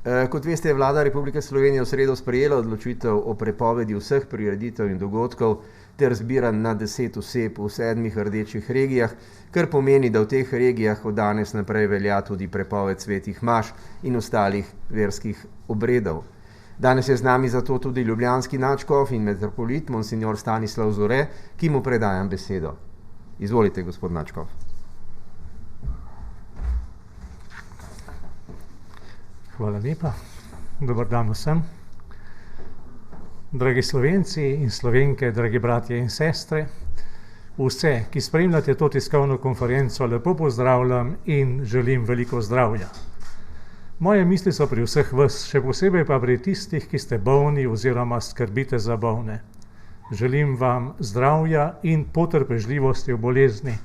Kot veste, je vlada Republike Slovenije v sredo sprejela odločitev o prepovedi vseh prireditev in dogodkov ter zbiranj na 10 oseb v 7 rdečih regijah, kar pomeni, da v teh regijah od danes naprej velja tudi prepoved svetih maš in ostalih verskih obredov. Danes je z nami zato tudi ljubljanski nadškof in metropolit monsignor Stanislav Zore, ki mu predajam besedo. Izvolite, gospod nadškof. Hvala lepa. Dober dan vsem. Dragi Slovenci in Slovenke, dragi bratje in sestre, vse, ki spremljate to tiskovno konferenco, lepo pozdravljam in želim veliko zdravja. Moje misli so pri vseh vas, še posebej pa pri tistih, ki ste bolni oziroma skrbite za bolne. Želim vam zdravja in potrpežljivosti v bolezni.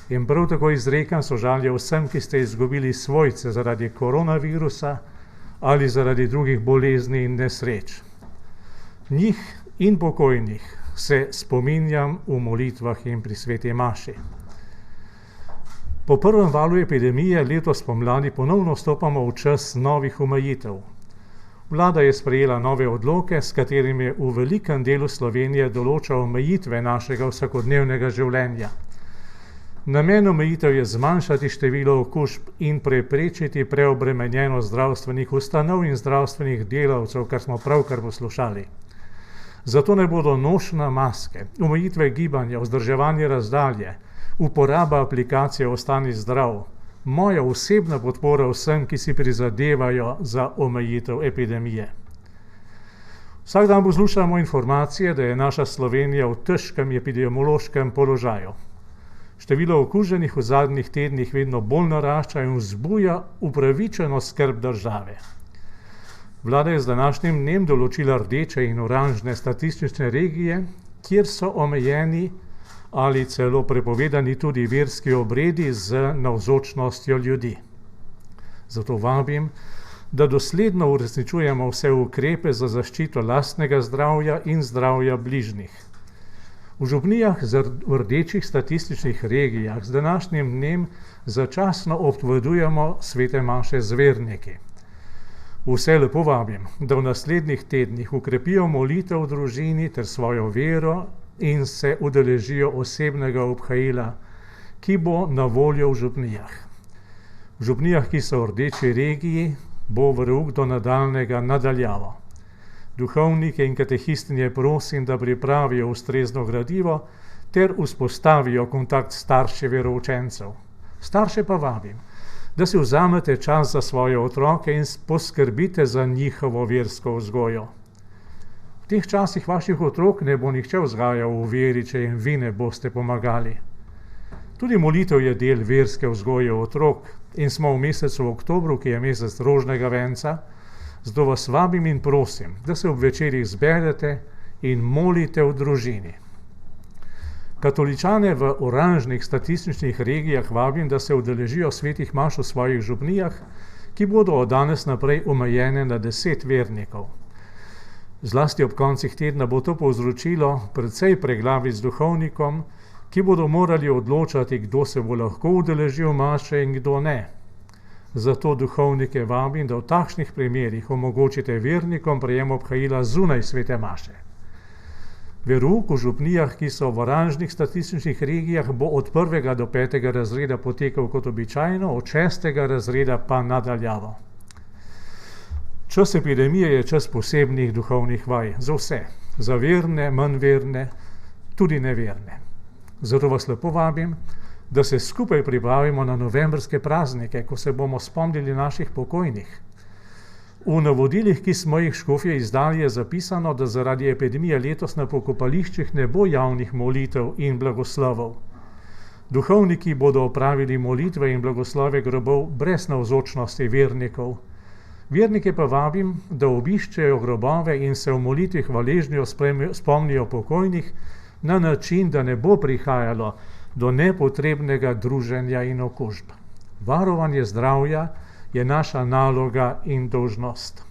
In prav tako izrekam sožalje vsem, ki ste izgubili svojce zaradi koronavirusa ali zaradi drugih bolezni in nesreč. Njih in pokojnih se spominjam v molitvah in pri sveti maši. Po prvem valu epidemije letos pomladi ponovno vstopamo v čas novih omejitev. Vlada je sprejela nove odloke, s katerimi je v velikem delu Slovenije določal omejitve našega vsakodnevnega življenja. Namen omejitev je zmanjšati število okužb in preprečiti preobremenjenost zdravstvenih ustanov in zdravstvenih delavcev, kar smo pravkar poslušali. Zato ne bodo nošenja maske, omejitve gibanja, vzdrževanje razdalje, uporaba aplikacije Ostani zdrav, moja osebna podpora vsem, ki si prizadevajo za omejitev epidemije. Vsak dan poslušamo informacije, da je naša Slovenija v težkem epidemiološkem položaju. Število okuženih v zadnjih tednih vedno bolj narašča in vzbuja upravičeno skrb države. Vlada je z današnjim dnem določila rdeče in oranžne statistične regije, kjer so omejeni ali celo prepovedani tudi verski obredi z navzočnostjo ljudi. Zato vabim, da dosledno uresničujemo vse ukrepe za zaščito lastnega zdravja in zdravja bližnjih. V župnijah v rdečih statističnih regijah z današnjim dnem začasno obvladujemo svete maše z verniki. Vse lepo vabim, da v naslednjih tednih ukrepijo molitev v družini ter svojo vero in se udeležijo osebnega obhajila, ki bo na voljo v župnijah. V župnijah, ki so v rdeči regiji, bo verouk do nadaljnega nadaljavo. Duhovnike in katehistinje prosim, da pripravijo ustrezno gradivo ter vzpostavijo kontakt s starši veroučencev. Starše pa vabim, da si vzamete čas za svoje otroke in poskrbite za njihovo versko vzgojo. V teh časih vaših otrok ne bo nihče vzgajal v veri, če jim vi ne boste pomagali. Tudi molitev je del verske vzgoje otrok in smo v mesecu oktobru, ki je mesec rožnega venca, zato vas vabim in prosim, da se ob večerih zberete in molite v družini. Katoličane v oranžnih statističnih regijah vabim, da se udeležijo svetih maš v svojih župnijah, ki bodo od danes naprej omejene na 10 vernikov. Zlasti ob koncih tedna bo to povzročilo precej preglavic z duhovnikom, ki bodo morali odločati, kdo se bo lahko udeležil maše in kdo ne. Zato duhovnike vabim, da v takšnih primerih omogočite vernikom prejem obhajila zunaj svete maše. Verouk v župnijah, ki so v oranžnih statističnih regijah, bo od 1. do 5. razreda potekal kot običajno, od 6. razreda pa nadaljavo. Čas epidemije je čas posebnih duhovnih vaj za vse, za verne, manj verne, tudi neverne. Zato vas lepo vabim, da se skupaj pripravimo na novembrske praznike, ko se bomo spomnili naših pokojnih. V navodilih, ki smo jih škofje izdali, je zapisano, da zaradi epidemije letos na pokopališčih ne bo javnih molitev in blagoslovov. Duhovniki bodo opravili molitve in blagoslove grobov brez navzočnosti vernikov. Vernike pa vabim, da obiščejo grobove in se v molitvi hvaležnjo spomnijo pokojnih na način, da ne bo prihajalo do nepotrebnega druženja in okužb. Varovanje zdravja je naša naloga in dolžnost.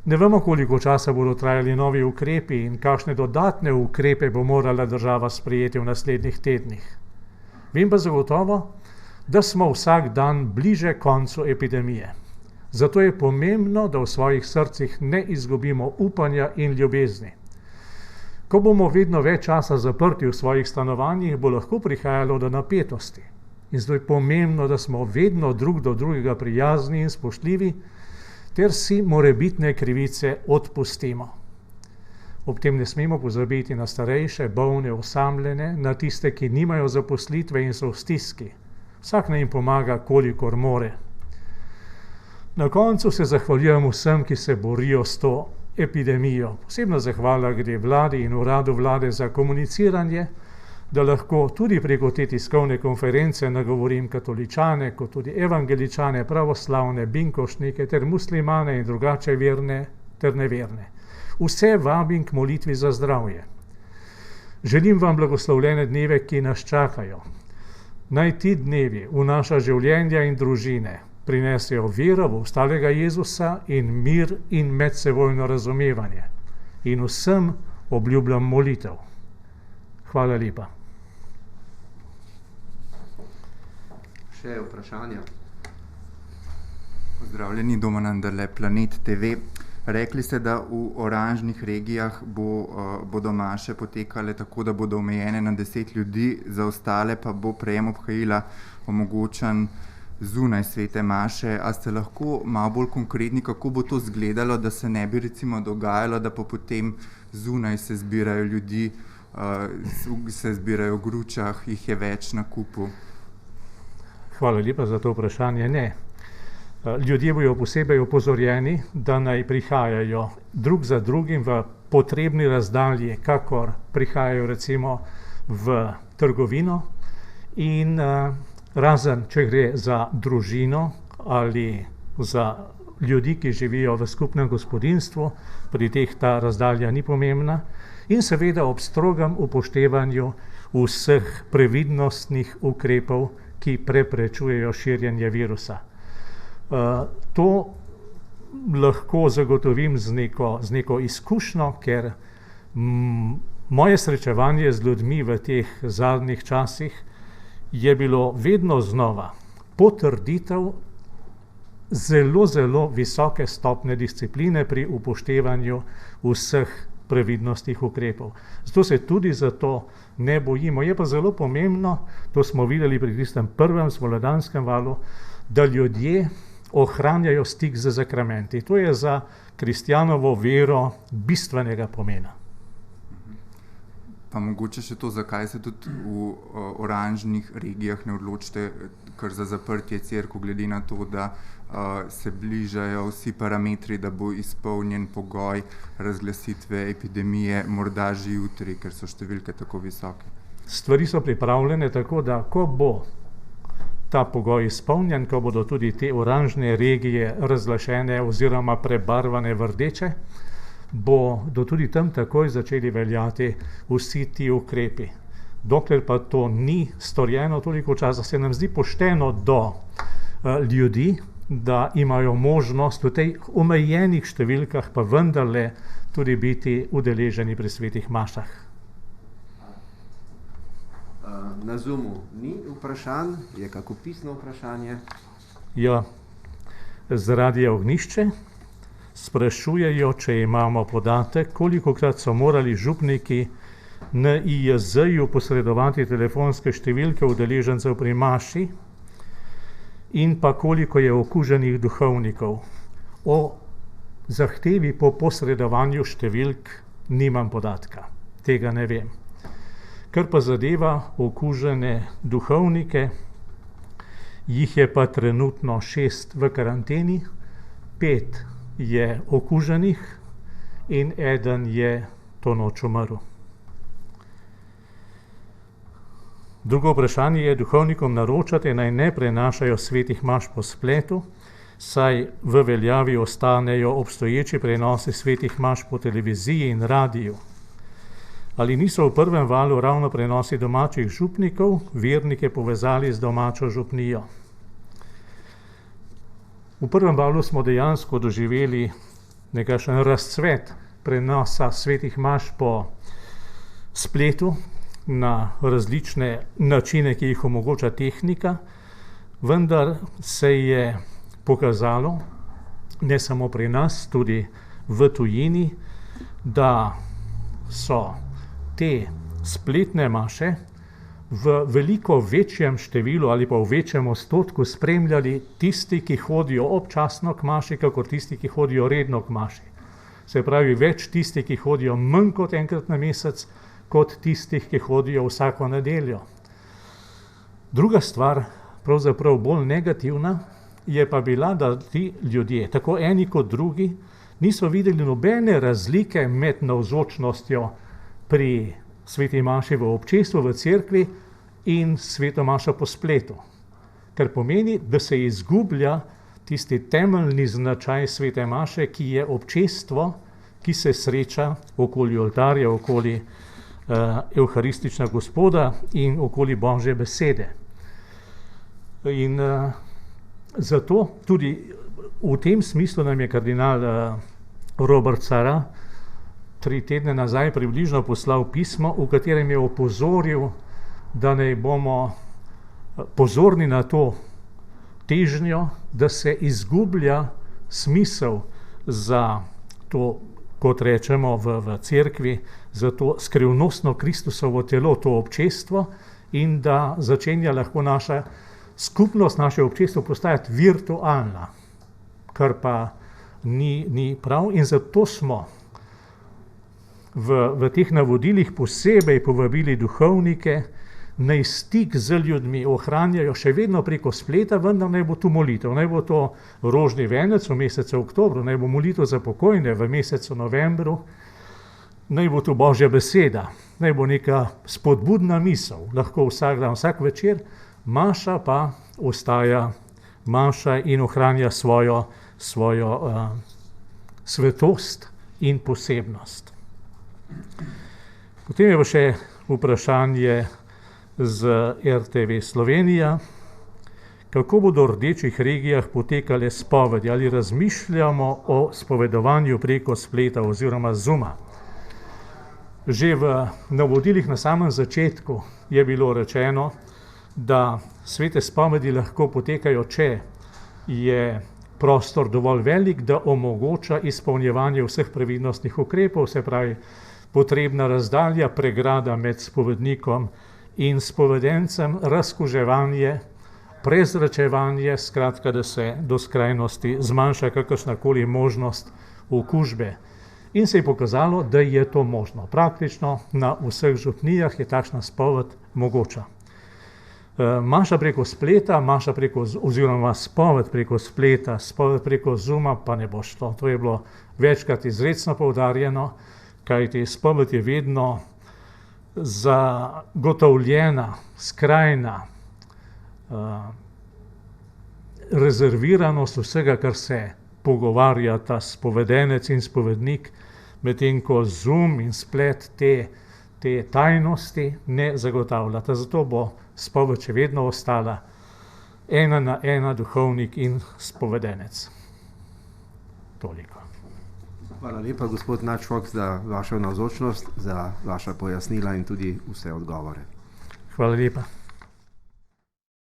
Ne vemo, koliko časa bodo trajali novi ukrepi in kakšne dodatne ukrepe bo morala država sprejeti v naslednjih tednih. Vem pa zagotovo, da smo vsak dan bliže koncu epidemije. Zato je pomembno, da v svojih srcih ne izgubimo upanja in ljubezni. Ko bomo vedno več časa zaprti v svojih stanovanjih, bo lahko prihajalo do napetosti. In zato je pomembno, da smo vedno drug do drugega prijazni in spoštljivi, ter si morebitne krivice odpustimo. Ob tem ne smemo pozabiti na starejše, bolne, osamljene, na tiste, ki nimajo zaposlitve in so v stiski. Vsak naj jim pomaga, kolikor more. Na koncu se zahvaljujem vsem, ki se borijo s to epidemijo. Posebna zahvala gre vladi in uradu vlade za komuniciranje, da lahko tudi preko te tiskovne konference nagovorim katoličane, kot tudi evangeličane, pravoslavne, binkošnike ter muslimane in drugače verne ter neverne. Vse vabim k molitvi za zdravje. Želim vam blagoslovljene dneve, ki nas čakajo. Naj ti dnevi v naša življenja in družine prinesejo vero v ostalega Jezusa in mir in medsebojno razumevanje. In vsem obljubljam molitev. Hvala lepa. Še vprašanja? Pozdravljeni, Domen Anderle, Planet TV. Rekli ste, da v oranžnih regijah bodo maše potekale tako, da bodo omejene na 10 ljudi, za ostale pa bo prejem obhajila omogočen zunaj svete maše. A ste lahko malo bolj konkretni, kako bo to izgledalo, da se ne bi recimo dogajalo, da pa potem zunaj se zbirajo ljudi, se zbirajo v gručah, jih je več na kupu? Hvala lepa za to vprašanje. Ne. Ljudje bojo posebej opozorjeni, da naj prihajajo drug za drugim v potrebni razdalji, kakor prihajajo recimo v trgovino, in razen, če gre za družino ali za ljudi, ki živijo v skupnem gospodinjstvu, pri teh ta razdalja ni pomembna, in seveda ob strogem upoštevanju vseh previdnostnih ukrepov, ki preprečujejo širjenje virusa. To lahko zagotovim z neko izkušnjo, ker moje srečevanje z ljudmi v teh zadnjih časih je bilo vedno znova potrditev zelo, zelo visoke stopnje discipline pri upoštevanju vseh previdnostnih ukrepov. Zato se tudi zato ne bojimo. Je pa zelo pomembno, to smo videli pri tistem prvem spomladanskem valu, da ljudje ohranjajo stik z sakramenti. To je za kristjanovo vero bistvenega pomena. Pa mogoče še to, zakaj se tudi v oranžnih regijah ne odločite kar za zaprtje cerkev, glede na to, da se bližajo vsi parametri, da bo izpolnjen pogoj razglasitve epidemije morda že jutri, ker so številke tako visoke? Stvari so pripravljene tako, da ko bo ta pogoj izpolnjen, ko bodo tudi te oranžne regije razglašene oziroma prebarvane v rdeče, bodo tudi tam takoj začeli veljati vsi ti ukrepi. Dokler pa to ni storjeno toliko časa, se nam zdi pošteno do ljudi, da imajo možnost v tej omejenih številkah pa vendarle tudi biti udeleženi pri svetih mašah. Na Zoomu ni vprašanj, je kako pisno vprašanje? Ja, z Radia Ognjišče sprašujejo, če imamo podatek, kolikokrat so morali župniki NIJZ-ju posredovati telefonske številke udeležencev pri maši in pa koliko je okuženih duhovnikov. O zahtevi po posredovanju številk nimam podatka, tega ne vem. Kar pa zadeva okužene duhovnike, jih je pa trenutno 6 v karanteni, 5 je okuženih in 1 je to noč umrl. Drugo vprašanje je, duhovnikom naročate, naj ne prenašajo svetih maš po spletu, saj v veljavi ostanejo obstoječi prenosi svetih maš po televiziji in radiju. Ali niso v prvem valu ravno prenosi domačih župnikov vernike povezali z domačo župnijo? V prvem valu smo dejansko doživeli nekakšen razcvet prenosa svetih maš po spletu na različne načine, ki jih omogoča tehnika, vendar se je pokazalo, ne samo pri nas, tudi v tujini, da so te spletne maše v veliko večjem številu ali pa v večjem odstotku spremljali tisti, ki hodijo občasno k maši, kakor tisti, ki hodijo redno k maši. Se pravi, več tisti, ki hodijo manj kot enkrat na mesec, kot tistih, ki hodijo vsako nedeljo. Druga stvar, pravzaprav bolj negativna, je pa bila, da ti ljudje, tako eni kot drugi, niso videli nobene razlike med navzočnostjo pri sveti maši v občestvu, v cerkvi in sveto mašo po spletu. Kar pomeni, da se izgublja tisti temeljni značaj svete maše, ki je občestvo, ki se sreča okoli oltarja, okoli evharistična Gospoda in okoli Božje besede. In zato tudi v tem smislu nam je kardinal Robert Sarra 3 tedne nazaj približno poslal pismo, v katerem je opozoril, da naj bomo pozorni na to težnjo, da se izgublja smisel za to, kot rečemo v cerkvi, za to skrivnostno Kristusovo telo, to občestvo, in da začenja lahko naša skupnost, naše občestvo postajati virtualna, kar pa ni prav. In zato smo v teh navodilih posebej povabili duhovnike, naj stik z ljudmi ohranjajo še vedno preko spleta, vendar naj bo tu molitev, naj bo to rožni venec v mesecu oktobru, naj bo molitev za pokojne v mesecu novembru, naj bo tu Božja beseda, naj bo neka spodbudna misel, lahko vsak dan, vsak večer, maša pa ostaja maša in ohranja svojo svetost in posebnost. Potem je pa še vprašanje z RTV Slovenija, kako bodo v rdečih regijah potekale spovedi, ali razmišljamo o spovedovanju preko spleta oziroma Zooma. Že v navodilih na samem začetku je bilo rečeno, da svete spovedi lahko potekajo, če je prostor dovolj velik, da omogoča izpolnjevanje vseh previdnostnih ukrepov, se pravi potrebna razdalja, pregrada med spovednikom in spovedencem, razkuževanje, prezračevanje, skratka, da se do skrajnosti zmanjša kakršnakoli možnost okužbe. In se je pokazalo, da je to možno. Praktično na vseh župnijah je takšna spoved mogoča. Maša preko spleta, oziroma spoved preko spleta, spoved preko Zooma pa ne bo šlo. To je bilo večkrat izrecno poudarjeno, kajti spoved je vedno zagotovljena, skrajna rezerviranost vsega, kar se pogovarjata spovedenec in spovednik, medtem ko Zoom in splet te tajnosti ne zagotavljata. Zato bo spoved še vedno ostala 1 na 1 duhovnik in spovedenec. Toliko. Hvala lepa, gospod Načvok, za vašo navzočnost, za vaša pojasnila in tudi vse odgovore. Hvala lepa.